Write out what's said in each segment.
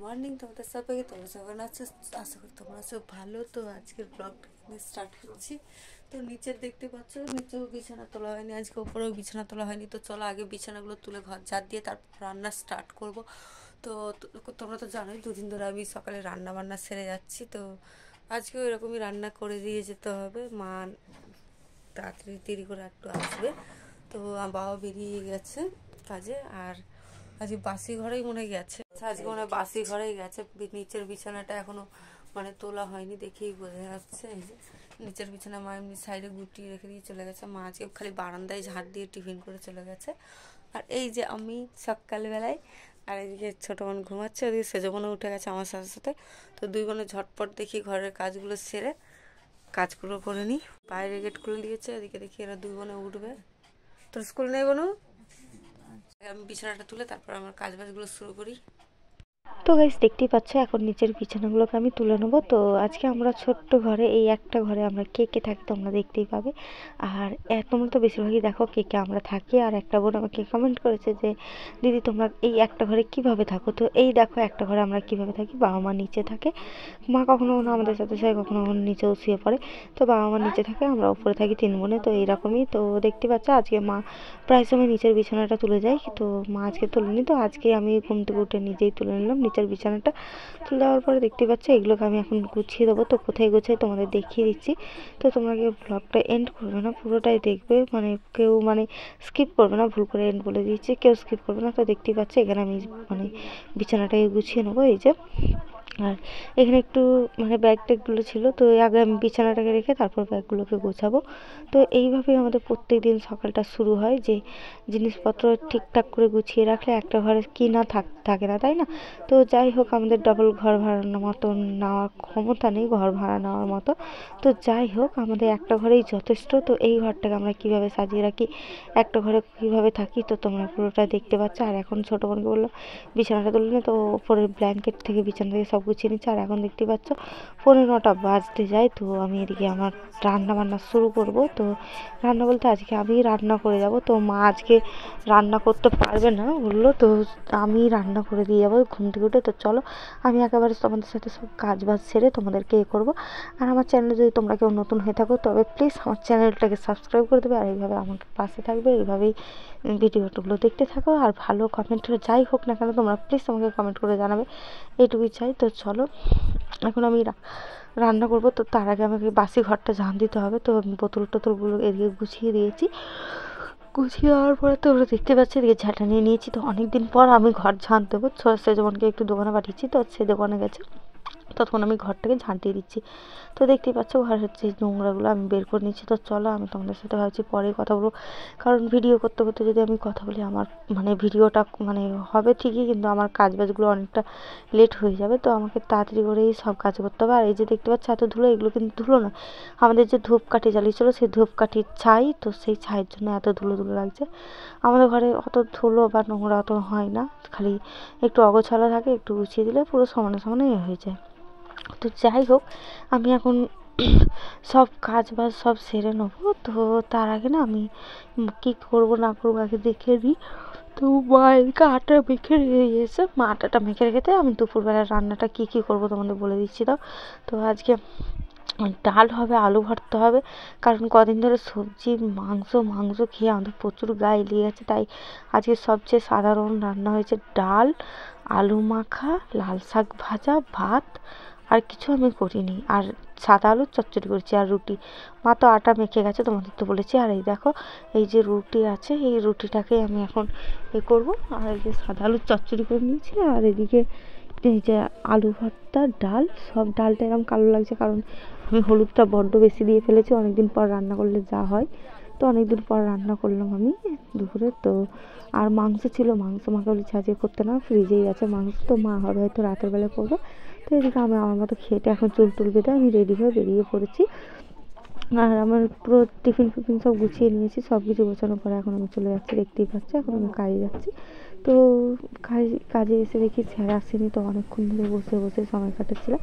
Morning তোমাদের সবাইকে, তোমরা সবাই আছো, আশা করি তোমরা আছো ভালো। তো আজকের ব্লগটা স্টার্ট করছি। তো নিচের দেখতে পাচ্ছ, নিচেও বিছানা তোলা হয়নি, আজকে ওপরেও বিছানা তোলা হয়নি। তো চলো আগে বিছানাগুলো তুলে ঘর ঝাড় দিয়ে তারপর রান্না স্টার্ট করব। তো তোমরা তো জানোই দুদিন ধরে আমি সকালে রান্না বান্না সেরে যাচ্ছি। তো আজকেও এরকমই রান্না করে দিয়ে যেতে হবে। মা তাড়াতাড়ি দেরি করে একটু আসবে। তো বাবা বেরিয়ে গেছে কাজে, আর আজকে বাসি ঘরেই মনে গেছে। আজকে মনে হয় বাসি ঘরেই গেছে। নিচের বিছানাটা এখনো মানে তোলা হয়নি, দেখেই বোঝা যাচ্ছে। এই যে নিচের বিছানা মা এমনি সাইডে গুটিয়ে রেখে দিয়ে চলে গেছে। মা আজকে খালি বারান্দায় ঝাড় দিয়ে টিফিন করে চলে গেছে। আর এই যে আমি সকালবেলায়, আর এদিকে ছোটো বোন ঘুমাচ্ছে, ওদিকে সেজো বোনও উঠে গেছে আমার সাথে সাথে। তো দুই বোনে ঝটপট দেখি ঘরের কাজগুলো সেরে কাজগুলো করে নিই। বাইরে গেট খুলে দিয়েছে, এদিকে দেখি এরা দুই বোনে উঠবে। তোর স্কুল নেই বোনু? আমি বিছানাটা তুলে তারপর আমার কাজ বাজগুলো শুরু করি। তো গাইস দেখতেই পাচ্ছ এখন নিচের বিছানাগুলোকে আমি তুলে নেবো। তো আজকে আমরা ছোট্ট ঘরে, এই একটা ঘরে আমরা কে কে থাকি তোমরা দেখতেই পাবে। আর তোমরা তো বেশিরভাগই দেখো কে কে আমরা থাকি। আর একটা বোন আমাকে কমেন্ট করেছে যে দিদি তোমরা এই একটা ঘরে কিভাবে থাকো। তো এই দেখো একটা ঘরে আমরা কিভাবে থাকি। বাবা মা নিচে থাকে, মা কখনো কখনো আমাদের সাথে সাথে কখনো কখনো নিচেও শুয়ে পড়ে। তো বাবা মা নিচে থাকে, আমরা উপরে থাকি তিন বোনে। তো এইরকমই। তো দেখতে পাচ্ছ আজকে মা প্রায় সময় নিচের বিছানাটা তুলে যায়, তো মা আজকে তুলেনি। তো আজকে আমি ঘুম থেকে উঠে নিজেই তুলে নিলাম নিচের বিছানাটা। তুলে দেওয়ার পরে দেখতে পাচ্ছ এগুলোকে আমি এখন গুছিয়ে দেবো। তো কোথায় গুছিয়ে তোমাদের দেখিয়ে দিচ্ছি। তো তোমরা কেউ ব্লগটা এন্ড করবে না, পুরোটাই দেখবে, মানে কেউ মানে স্কিপ করবে না। ভুল করে এন্ড বলে দিচ্ছি, কেউ স্কিপ করবে না। তো দেখতেই পাচ্ছ এখানে আমি মানে বিছানাটাকে গুছিয়ে নেবো। এই যে, আর এখানে একটু মানে ব্যাগ ট্যাগগুলো ছিল, তো আগে আমি বিছানাটাকে রেখে তারপর ব্যাগগুলোকে গোছাবো। তো এইভাবেই আমাদের প্রত্যেক দিন সকালটা শুরু হয়, যে জিনিসপত্র ঠিকঠাক করে গুছিয়ে রাখলে একটা ঘরে কি না থাকে না, তাই না? তো যাই হোক, আমাদের ডবল ঘর ভাড়ানোর মতো নেওয়ার ক্ষমতা নেই, ঘর ভাড়া নেওয়ার মতো। তো যাই হোক, আমাদের একটা ঘরেই যথেষ্ট। তো এই ঘরটাকে আমরা কীভাবে সাজিয়ে রাখি, একটা ঘরে কীভাবে থাকি, তো তোমরা পুরোটা দেখতে পাচ্ছ। আর এখন ছোটো বোনকে বললাম বিছানাটা তুলে নে, তো ওপরের ব্ল্যাঙ্কেট থেকে বিছানা থেকে সব গুছিয়ে নিচ্ছে। আর এখন দেখতে পাচ্ছ 9:15 বাজতে যায়। তো আমি এদিকে আমার রান্না বান্না শুরু করব। তো রান্না বলতে আজকে আমি রান্না করে যাব। তো মা আজকে রান্না করতে পারবে না বললো, তো আমি রান্না করে দিয়ে যাবো ঘুম থেকে উঠে। তো চলো আমি একেবারে তোমাদের সাথে সব কাজ বাজ সেরে তোমাদেরকে করবো। আর আমার চ্যানেলে যদি তোমরা কেউ নতুন হয়ে থাকো তবে প্লিজ আমার চ্যানেলটাকে সাবস্ক্রাইব করে দেবে। আর এইভাবে আমাকে পাশে থাকবে, এইভাবেই ভিডিওগুলো দেখতে থাকো। আর ভালো কমেন্ট যাই হোক না কেন তোমরা প্লিজ আমাকে কমেন্ট করে জানাবে, এইটুকুই চাই। তো চলো এখন আমি রান্না করবো। তো তার আগে আমাকে বাসি ঘরটা ঝাঁট দিতে হবে। তো আমি বোতল টোতলগুলো এদিকে গুছিয়ে দিয়েছি। গুছিয়ে দেওয়ার পরে তো ওরা দেখতে পাচ্ছি এদিকে ঝাঁটা নিয়ে নিয়েছি। তো অনেক দিন পর আমি ঘর ঝাঁট দেবো। সে যেমনকে একটু দোকানে পাঠিয়েছি, তো সে দোকানে গেছে, ততক্ষণ আমি ঘরটাকে ঝাঁট দিয়ে দিচ্ছি। তো দেখতেই পাচ্ছ ঘরের যে নোংরাগুলো আমি বের করে নিচ্ছি। তো চলো আমি তোমাদের সাথে ভাবছি পরে কথা বলবো, কারণ ভিডিও করতে করতে যদি আমি কথা বলি আমার মানে ভিডিওটা মানে হবে ঠিকই, কিন্তু আমার কাজ বাজগুলো অনেকটা লেট হয়ে যাবে। তো আমাকে তাড়াতাড়ি করেই সব কাজ করতে হবে। আর এই যে দেখতে পাচ্ছ এত ধুলো, এগুলো কিন্তু ধুলো না, আমাদের যে ধূপকাঠি জ্বালিয়েছিলো সেই ধূপকাঠির ছাই। তো সেই ছাইয়ের জন্য এত ধুলো ধুলো লাগছে। আমাদের ঘরে অত ধুলো বা নোংরা অত হয় না, খালি একটু অগোছালো থাকে, একটু গুছিয়ে দিলে পুরো সমানে সমানে হয়ে যায়। তো যাই হোক, আমি এখন সব কাজ বাজ সব সেরে নেবো। তো তার আগে না আমি কী করবো না করবো আগে দেখে নিই। তো মা এদিকে আটা মেখে রেখেছে, মা আটাটা মেখে রেখেতে আমি দুপুরবেলা রান্নাটা কী কী করবো তোমাদের বলে দিচ্ছি। দাও, তো আজকে ডাল হবে, আলু ভর্তা হবে, কারণ কদিন ধরে সবজি মাংস মাংস খেয়ে আমাদের প্রচুর গায়ে লেগে গেছে। তাই আজকে সবচেয়ে সাধারণ রান্না হয়েছে ডাল, আলু মাখা, লাল শাক ভাজা, ভাত, আর কিছু আমি করিনি। আর সাদা আলুর চচ্চড়ি করেছি আর রুটি। মা তো আটা মেখে গেছে, তোমাদের তো বলেছি। আর এই দেখো এই যে রুটি আছে, এই রুটিটাকে আমি এখন করবো। আর এই যে সাদা আলুর চচ্চড়ি করে নিয়েছি। আর এদিকে এই যে আলু ভর্তা, ডাল, সব ডালটা এরকম কালো লাগছে কারণ আমি হলুদটা বড্ড বেশি দিয়ে ফেলেছি। অনেকদিন পর রান্না করলে যা হয়, তো অনেকদিন পর রান্না করলাম আমি দুপুরে। তো আর মাংস ছিল, মাংস মাকে বলেছি আজকে করতে না, ফ্রিজেই আছে মাংস। তো মা হবে হয়তো রাতের বেলা করবে। তো এদিকে আমি আমার মতো খেতে এখন চুল টুল বেঁধে আমি রেডি হয়ে বেরিয়ে পড়েছি। আর আমার পুরো টিফিন ফিফিন সব গুছিয়ে নিয়েছি। সব কিছু গোছানোর পরে এখন আমি চলে যাচ্ছি, দেখতেই পাচ্ছি এখন আমি কাজে যাচ্ছি। তো কাজে এসে দেখি স্যার আসেনি। তো অনেকক্ষণ ধরে বসে বসে সময় কাটাচ্ছিলাম।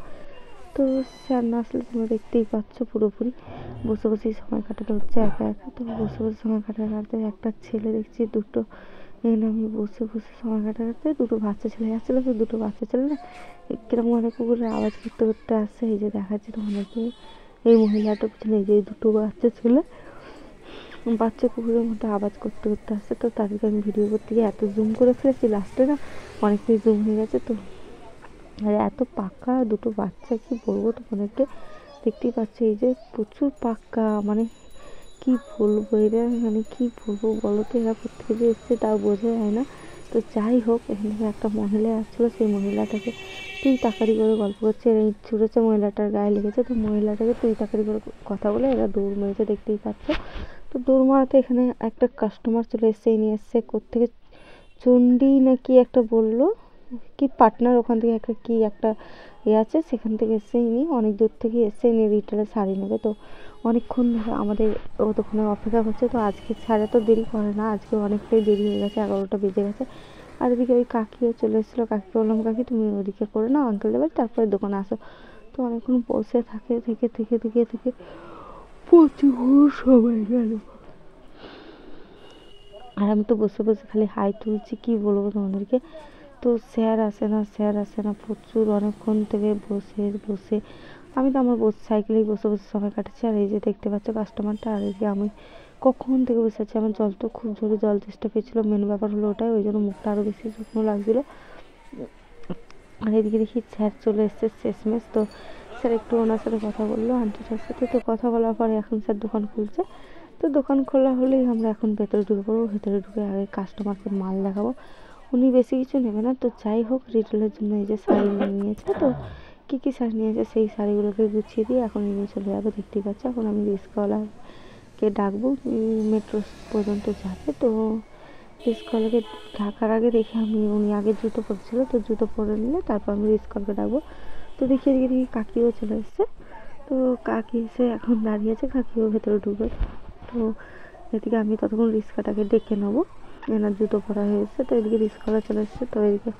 তো স্যার না আসলে তোমরা দেখতেই পাচ্ছ পুরোপুরি বসে বসেই সময় কাটাতে হচ্ছে একা একা। তো বসে বসে সময় কাটাতে কাটাতে একটা ছেলে দেখছি দুটো এখানে আমি বসে বসে সময় কাটাতে দুটো বাচ্চা ছেলে আসছিলো, তো দুটো বাচ্চা ছেলে না কিরকম মানে কুকুরের আওয়াজ করতে করতে আসছে। এই যে দেখাচ্ছি তোমাদেরকে, এই মহিলাটা পিছনে এই যে দুটো বাচ্চা ছেলে বাচ্চা কুকুরের মধ্যে আওয়াজ করতে করতে আসছে। তো তাদেরকে আমি ভিডিও করতে গিয়ে এত জুম করে ফেলেছি, লাস্টে না অনেকটাই জুম হয়ে গেছে। তো আর এত পাক্কা দুটো বাচ্চা, কি বলবো তোমাদেরকে, দেখতেই পাচ্ছ এই যে প্রচুর পাক্কা, মানে কি বলবো এরা, মানে কি বলবো বলো তো, এরা কোথেকে যে এসছে তাও বোঝা যায় না। তো যাই হোক, এখান থেকে একটা মহিলা আসছিলো, সেই মহিলাটাকে তুই তাকারি করে গল্প করছে, এরা ইট ছুঁড়েছে, মহিলাটার গায়ে লেগেছে। তো মহিলাটাকে তুই তাকারি করে কথা বলে এরা দৌড় মেরেছে, দেখতেই পাচ্ছ। তো দৌড় মারাতে এখানে একটা কাস্টমার চলে এসছে, নিয়ে এসছে কোত্থেকে চণ্ডী না কি একটা বললো, কি পার্টনার ওখান থেকে একটা কি একটা আছে, সেখান থেকে এসে ইনি অনেক দূর থেকে এসে ইনি রিটেলে শাড়ি নেবে। তো অনেকক্ষণ ধরে আমাদের দোকানে অপেক্ষা করছে। তো আজকে ছাড়া তো দেরি করে না, আজকে অনেকটাই দেরি হয়ে গেছে, 11টা বেজে গেছে। আর এদিকে ওই কাকিও চলে এসেছিলো, কাকিকে বললাম কাকি তুমি ওদিকে করে নাও আঙ্কেল দেবে, তারপরে দোকানে আসো। তো অনেকক্ষণ বসে থেকে প্রচুর সময় গেল। আর আমি তো বসে বসে খালি হাই তুলছি, কি বলবো তোমাদেরকে। তো স্যার আসে না প্রচুর অনেকক্ষণ থেকে বসে আমি তো আমার সাইকেলেই বসে বসে সময় কাটাচ্ছি। আর এই যে দেখতে পাচ্ছ কাস্টমারটা, আর এই যে আমি কখন থেকে বসে আছি, আমার জল তো খুব জোরে জল চেষ্টা পেয়েছিলো, মেন ব্যাপার হলো ওটাই, ওই জন্য মুখটা আরও বেশি শুকনো লাগছিলো। আর এদিকে দেখি স্যার চলে এসছে শেষমেশ। তো স্যার একটু ওনার সাথে কথা বললো, আন্টিটার সাথে। তো কথা বলার পরে এখন স্যার দোকান খুলছে। তো দোকান খোলা হলেই আমরা এখন ভেতরে ঢুকে পড়বো, ভেতরে ঢুকে আগে কাস্টমারকে মাল দেখাবো। উনি বেশি কিছু নেবে না, তো যাই হোক রিটেলের জন্য এই যে শাড়ি নিয়েছে। তো কী কী শাড়ি নিয়েছে সেই শাড়িগুলোকে গুছিয়ে দিয়ে এখন নিয়ে চলে যাবো, দেখতেই পাচ্ছ। এখন আমি রিস্কওয়ালাকে ডাকবো, মেট্রো পর্যন্ত যাবে। তো রিস্কওয়ালাকে ডাকার আগে দেখি আমি, উনি আগে জুতো পরেছিল, তো জুতো পরে নিলে তারপর আমি রিস্কওয়ালাকে ডাকবো। তো দেখি এদিকে দেখি কাকিও চলে এসছে। তো কাকি এসে এখন দাঁড়িয়ে আছে, কাকিও ভেতরে ঢুকবে। তো এদিকে আমি ততক্ষণ রিস্কাটাকে ডেকে নেবো, এনার জুতো পরা হয়েছে। তো এদিকে রিস্কওয়ালা চলে এসছে। তো এদিকে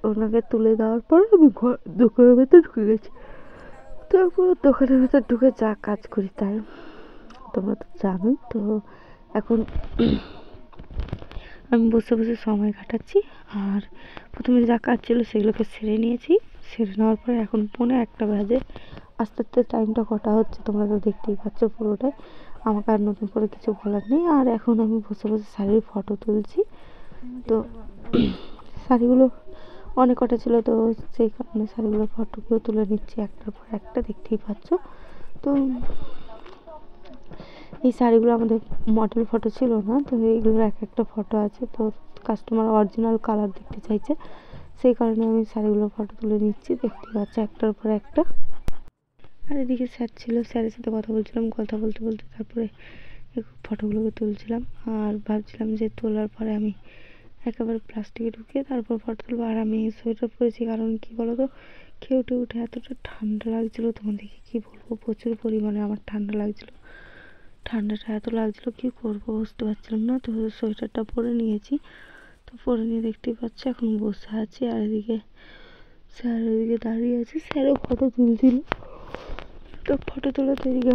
ওনাকে তুলে দেওয়ার পরে আমি দোকানের ভেতর ঢুকে গেছি। তারপর দোকানের ভেতর ঢুকে যা কাজ করি তাই তোমরা তো জানোই। তো এখন আমি বসে বসে সময় কাটাচ্ছি। আর প্রথমে যা কাজ ছিল সেগুলোকে সেরে নিয়েছি, সেরে নেওয়ার পরে এখন 1:45 বাজে। আস্তে আস্তে টাইমটা কটা হচ্ছে তোমরা তো দেখতেই পাচ্ছ পুরোটাই, আমাকে আর নতুন করে কিছু বলার নেই। আর এখন আমি বসে বসে শাড়ির ফটো তুলছি। তো শাড়িগুলো অনেক কটা ছিল, তো সেই কারণে শাড়িগুলোর ফটোগুলো তুলে নিচ্ছি একটার পর একটা, দেখতেই পাচ্ছ। তো এই শাড়িগুলো আমাদের মডেল ফটো ছিল না, তো এইগুলোর এক একটা ফটো আছে। তো কাস্টমার অরিজিনাল কালার দেখতে চাইছে, সেই কারণে আমি শাড়িগুলোর ফটো তুলে নিচ্ছি, দেখতে পাচ্ছি একটার পর একটা। আর এদিকে স্যার ছিল, স্যারের সাথে কথা বলছিলাম, কথা বলতে বলতে তারপরে ফটোগুলোকে তুলছিলাম। আর ভাবছিলাম যে তোলার পরে আমি একেবারে প্লাস্টিকে ঢুকিয়ে তারপর ফটো তুলবো। আর আমি সোয়েটার পরেছি, কারণ কি বলো তো, খেয়ে উঠে এতটা ঠান্ডা লাগছিলো, তোমাদেরকে কি বলবো, প্রচুর পরিমাণে আমার ঠান্ডা লাগছিলো। ঠান্ডাটা এত লাগছিলো কি করবো বুঝতে পারছিলাম না। তো সোয়েটারটা পরে নিয়েছি। তো পরে নিয়ে দেখতেই পাচ্ছি এখন বসে আছি। আর এদিকে স্যার ওইদিকে দাঁড়িয়ে আছে, স্যারও ফটো তুলছিল। তো ফটো তোলাতে এদিকে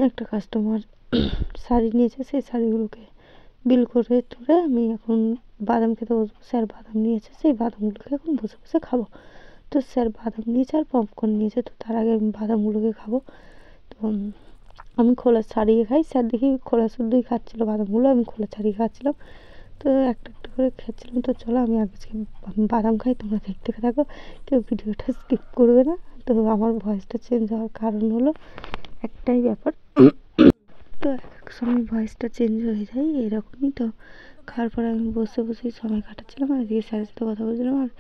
একটা কাস্টমার শাড়ি নিয়েছে, সেই শাড়িগুলোকে বিল করে তুলে আমি এখন বাদাম খেতে বসবো। স্যার বাদাম নিয়েছে, সেই বাদামগুলোকে এখন বসে বসে খাবো। তো স্যার বাদাম নিয়েছে আর পপকর্ন নিয়েছে, তো তার আগে আমি বাদামগুলোকে খাবো। তো আমি খোলা ছাড়িয়ে খাই, স্যার দেখি খোলা শুদ্ধই খাচ্ছিলো বাদামগুলো, আমি খোলা ছাড়িয়ে খাচ্ছিলাম। তো একটা একটা করে খাচ্ছিলাম। তো চলো আমি আজকে বাদাম খাই, তোমরা দেখতে থাকো, কেউ ভিডিওটা স্কিপ করবে না। তো আমার ভয়েসটা চেঞ্জ হওয়ার কারণ হলো একটাই ব্যাপার, তো এক সময় ভয়েসটা চেঞ্জ হয়ে যায় এরকমই। তো খাওয়ার পরে আমি বসে বসেই সময় কাটাচ্ছিলাম, আর এদিকে স্যারের সাথে কথা বলছিলাম। আর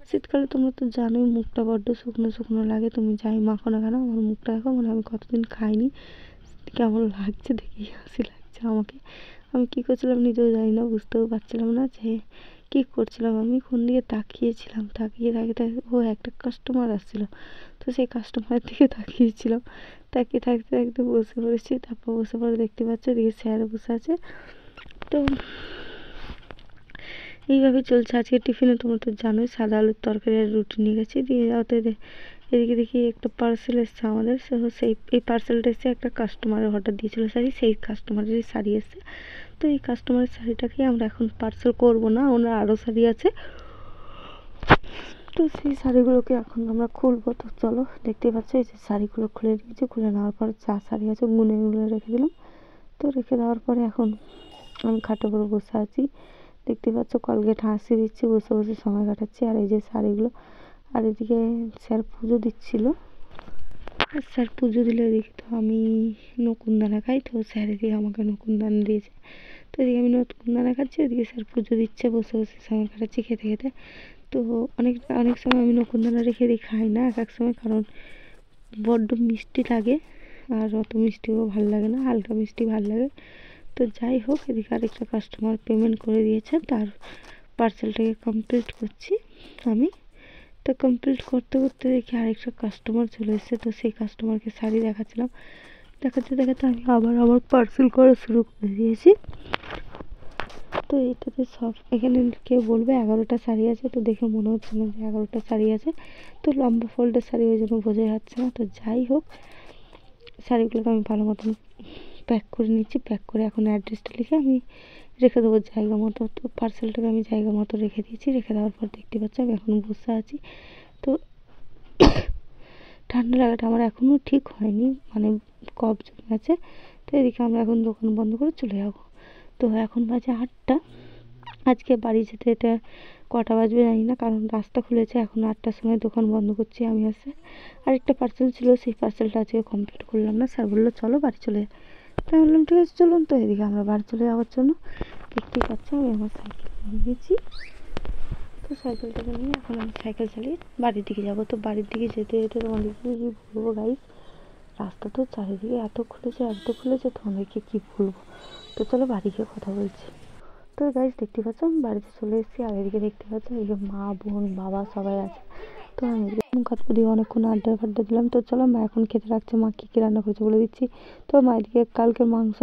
শীতকালে তোমরা তো জানোই মুখটা বড্ড শুকনো শুকনো লাগে, তুমি যাই মাখো না কেন আমার মুখটা দেখো, মানে আমি কতদিন খাইনি, কেমন লাগছে দেখি হাসি লাগছে আমাকে। আমি কী করছিলাম নিজেও জানি না, বুঝতেও পারছিলাম না যে কী করছিলাম। আমি কোন দিকে তাকিয়েছিলাম, তাকিয়ে থাকতে ও একটা কাস্টমার আসছিলো, তো সেই কাস্টমারের দিকে তাকিয়েছিলাম, তাকিয়ে থাকতে থাকতে বসে পড়েছি। তারপর বসে পড়ে দেখতে পাচ্ছ এদিকে স্যার বসে আছে। তো এইভাবে চলছে আজকে টিফিনে, তোমরা তো জানোই সাদা আলুর তরকারি আর রুটি নিয়ে গেছি। দিয়ে যাওয়াতে এদিকে দেখি একটা পার্সেল এসছে আমাদের, সেই এই পার্সেলটা এসে একটা কাস্টমারের অর্ডার দিয়েছিলো শাড়ি, সেই কাস্টমারেরই শাড়ি এসছে। তো এই কাস্টমারের শাড়িটাকেই আমরা এখন পার্সেল করব না, ওনার আরও শাড়ি আছে, তো সেই শাড়িগুলোকে এখন আমরা খুলবো। তো চলো, দেখতেই পাচ্ছ এই যে শাড়িগুলো খুলে নিয়েছি, খুলে নেওয়ার পরে যা শাড়ি আছে গুনে গুনে রেখে দিলাম। তো রেখে দেওয়ার পরে এখন আমি খাটে করে বসে আছি, দেখতে পাচ্ছ কলগেট হাসি দিচ্ছি, বসে বসে সময় কাটাচ্ছি। আর এই যে শাড়িগুলো, আর এদিকে স্যার পুজো দিচ্ছিল, আর স্যার পুজো দিলে এদিকে তো আমি নকুনদানা খাই, তো স্যার এদিকে আমাকে নকুনদানা দিয়েছে, তো এদিকে আমি নকুনদানা খাচ্ছি, ওদিকে স্যার পুজো দিচ্ছে, বসে বসে সময় কাটাচ্ছি খেতে খেতে। তো অনেক সময় আমি নকুনদানা রেখে দিই, খাই না এক এক সময়, কারণ বড্ড মিষ্টি লাগে, আর অত মিষ্টিও ভালো লাগে না, হালকা মিষ্টি ভালো লাগে। তো যাই হোক, এদিকে আরেকটা কাস্টমার পেমেন্ট করে দিয়েছে, তার পার্সেলটাকে কমপ্লিট করছি আমি। তো কমপ্লিট করতে করতে দেখি আরেকটা কাস্টমার চলে এসেছে, তো সেই কাস্টমারকে শাড়ি দেখাচ্ছিলাম, দেখাতে দেখাতে আমি আবার আমার পার্সেল করা শুরু করে দিয়েছি। তো এইটাতে সব এখানে কেউ বলবে 11টা শাড়ি আছে, তো দেখে মনে হচ্ছে না যে 11টা শাড়ি আছে, তো লম্বা ফোল্ডের শাড়ি ওই জন্য বোঝা যাচ্ছে না। তো যাই হোক, শাড়িগুলোকে আমি ভালো মতন প্যাক করে নিচ্ছি, প্যাক করে এখন অ্যাড্রেসটা লিখে আমি রেখে দেবো জায়গা মতো। তো পার্সেলটাকে আমি জায়গা মতো রেখে দিয়েছি, রেখে দেওয়ার পর দেখতে পাচ্ছি আমি এখন বসে আছি। তো ঠান্ডা লাগাটা আমার এখনও ঠিক হয়নি, মানে কফ জমে আছে। তো এদিকে আমরা এখন দোকান বন্ধ করে চলে যাব। তো এখন বাজে 8টা, আজকে বাড়ি যেতে যেতে কটা বাজবে জানি না, কারণ রাস্তা খুলেছে, এখন 8টার সময় দোকান বন্ধ করছি আমি। আসে আরেকটা পার্সেল ছিল, সেই পার্সেলটা আজকে কমপ্লিট করলাম না, স্যার বললো চলো বাড়ি চলে যাই। তাই বললাম ঠিক আছে চলুন। তো এদিকে আমরা বাড়ি চলে যাওয়ার জন্য দেখতেই পাচ্ছি আমি আমার সাইকেল নিয়ে গেছি। তো সাইকেলটাকে নিয়ে এখন আমি সাইকেল চালিয়ে বাড়ির দিকে যাবো। তো বাড়ির দিকে যেতে যেতে তোমাদেরকে কী বলবো গাইস, রাস্তা তো চারিদিকে এত খুলেছে তোমাদেরকে কী বলবো। তো চলো বাড়ি গিয়ে কথা বলছি। তো গাইস দেখতে পাচ্ছ আমি বাড়িতে চলে এসেছি, আর এদিকে দেখতে পাচ্ছ এই যে মা বোন বাবা সবাই আছে। তো আমি মুখ হাত দিয়ে অনেকক্ষণ আড্ডা দিলাম। তো চলো মা এখন খেতে রাখছে, মা কী কী রান্না করেছে বলে দিচ্ছি। তো মা এদিকে কালকে মাংস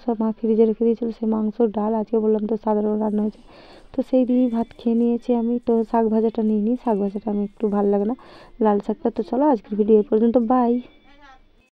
সব মা ফ্রিজে রেখে দিয়েছিল, সেই মাংস ডাল আজকে বললাম তো সাধারণ রান্না হয়েছে, তো সেই দিয়েই ভাত খেয়ে নিয়েছি আমি। তো শাক ভাজাটা নিইনি, শাক ভাজাটা আমি একটু ভালো লাগে না, লাল শাকটা। তো চলো আজকের ভিডিও এই পর্যন্ত, বাই।